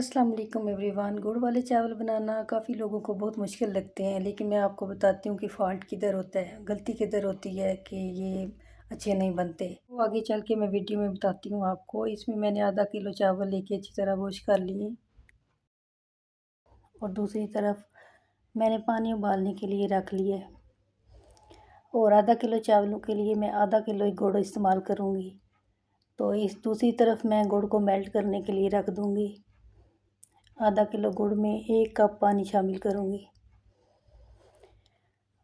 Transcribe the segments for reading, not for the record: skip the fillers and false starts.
अस्सलाम वालेकुम एवरीवन। गुड़ वाले चावल बनाना काफ़ी लोगों को बहुत मुश्किल लगते हैं, लेकिन मैं आपको बताती हूँ कि फ़ॉल्ट किधर होता है, गलती किधर होती है कि ये अच्छे नहीं बनते। वो आगे चल के मैं वीडियो में बताती हूँ आपको। इसमें मैंने आधा किलो चावल लेके अच्छी तरह वॉश कर लिए और दूसरी तरफ मैंने पानी उबालने के लिए रख लिया है। और आधा किलो चावलों के लिए मैं आधा किलो ही गुड़ इस्तेमाल करूँगी। तो इस दूसरी तरफ मैं गुड़ को मेल्ट करने के लिए रख दूँगी। आधा किलो गुड़ में 1 कप पानी शामिल करूँगी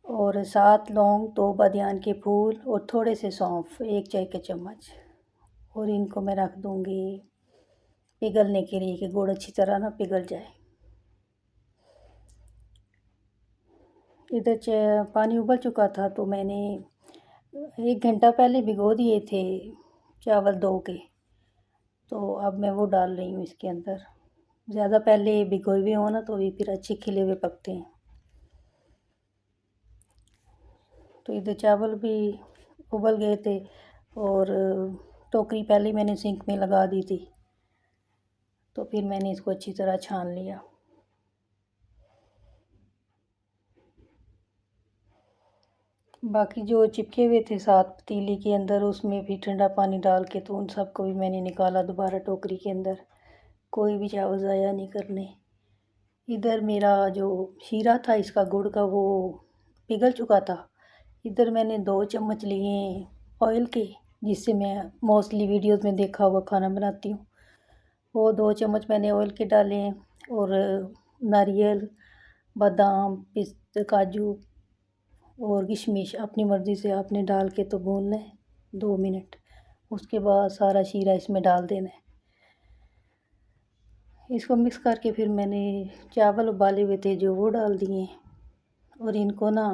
और 7 लौंग, 2 बादियान के फूल और थोड़े से सौंफ, 1 चाय का चम्मच। और इनको मैं रख दूँगी पिघलने के लिए कि गुड़ अच्छी तरह ना पिघल जाए। इधर पानी उबल चुका था तो मैंने 1 घंटा पहले भिगो दिए थे चावल धो के। तो अब मैं वो डाल रही हूँ इसके अंदर। ज़्यादा पहले भिगोए हुए हो ना तो भी फिर अच्छे खिले हुए पकते हैं। तो इधर चावल भी उबल गए थे और टोकरी पहले मैंने सिंक में लगा दी थी। तो फिर मैंने इसको अच्छी तरह छान लिया। बाकी जो चिपके हुए थे साथ पतीली के अंदर उसमें भी ठंडा पानी डाल के तो उन सबको भी मैंने निकाला दोबारा टोकरी के अंदर। कोई भी चावल ज़ाया नहीं करने। इधर मेरा जो शीरा था इसका गुड़ का वो पिघल चुका था। इधर मैंने 2 चम्मच लिए ऑयल के, जिससे मैं मोस्टली वीडियोस में देखा हुआ खाना बनाती हूँ। वो 2 चम्मच मैंने ऑयल के डाले और नारियल, बादाम, पिस्ता, काजू और किशमिश अपनी मर्ज़ी से आपने डाल के तो भून लें 2 मिनट। उसके बाद सारा शीरा इसमें डाल देना है। इसको मिक्स करके फिर मैंने चावल उबाले हुए थे जो वो डाल दिए और इनको ना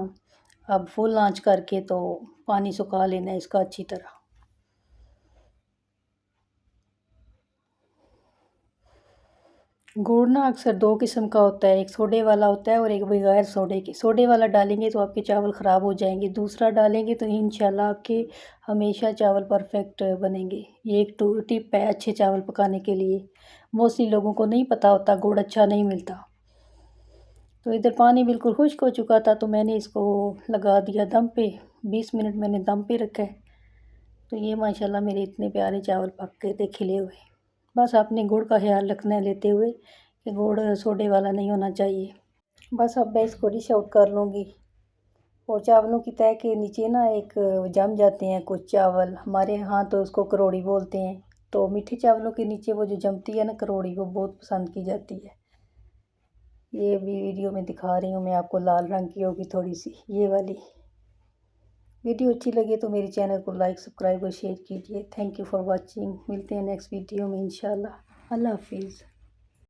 अब फुल आंच करके तो पानी सुखा लेना है इसका अच्छी तरह। गुड़ ना अक्सर 2 किस्म का होता है, एक सोडे वाला होता है और एक बगैर सोडे के। सोडे वाला डालेंगे तो आपके चावल ख़राब हो जाएंगे, दूसरा डालेंगे तो इंशाल्लाह आपके हमेशा चावल परफेक्ट बनेंगे। ये एक टिप है अच्छे चावल पकाने के लिए। मोस्टली लोगों को नहीं पता होता, गुड़ अच्छा नहीं मिलता। तो इधर पानी बिल्कुल खुश्क हो चुका था तो मैंने इसको लगा दिया दम पे। 20 मिनट मैंने दम पे रखा है। तो ये माशाल्लाह मेरे इतने प्यारे चावल पक गए थे खिले हुए। बस आपने गुड़ का ख्याल रखना है लेते हुए कि गुड़ सोडे वाला नहीं होना चाहिए। बस अब मैं इसको डिश आउट कर लूँगी। और चावलों की तह के नीचे ना एक जम जाते हैं कुछ चावल, हमारे यहाँ तो उसको करोड़ी बोलते हैं। तो मीठे चावलों के नीचे वो जो जमती है ना करोड़ी, वो बहुत पसंद की जाती है। ये भी वीडियो में दिखा रही हूँ मैं आपको, लाल रंग की होगी थोड़ी सी ये वाली। वीडियो अच्छी लगे तो मेरे चैनल को लाइक, सब्सक्राइब और शेयर कीजिए। Thank you for watching. मिलते हैं नेक्स्ट वीडियो में इंशाल्लाह। अल्लाह हाफिज़।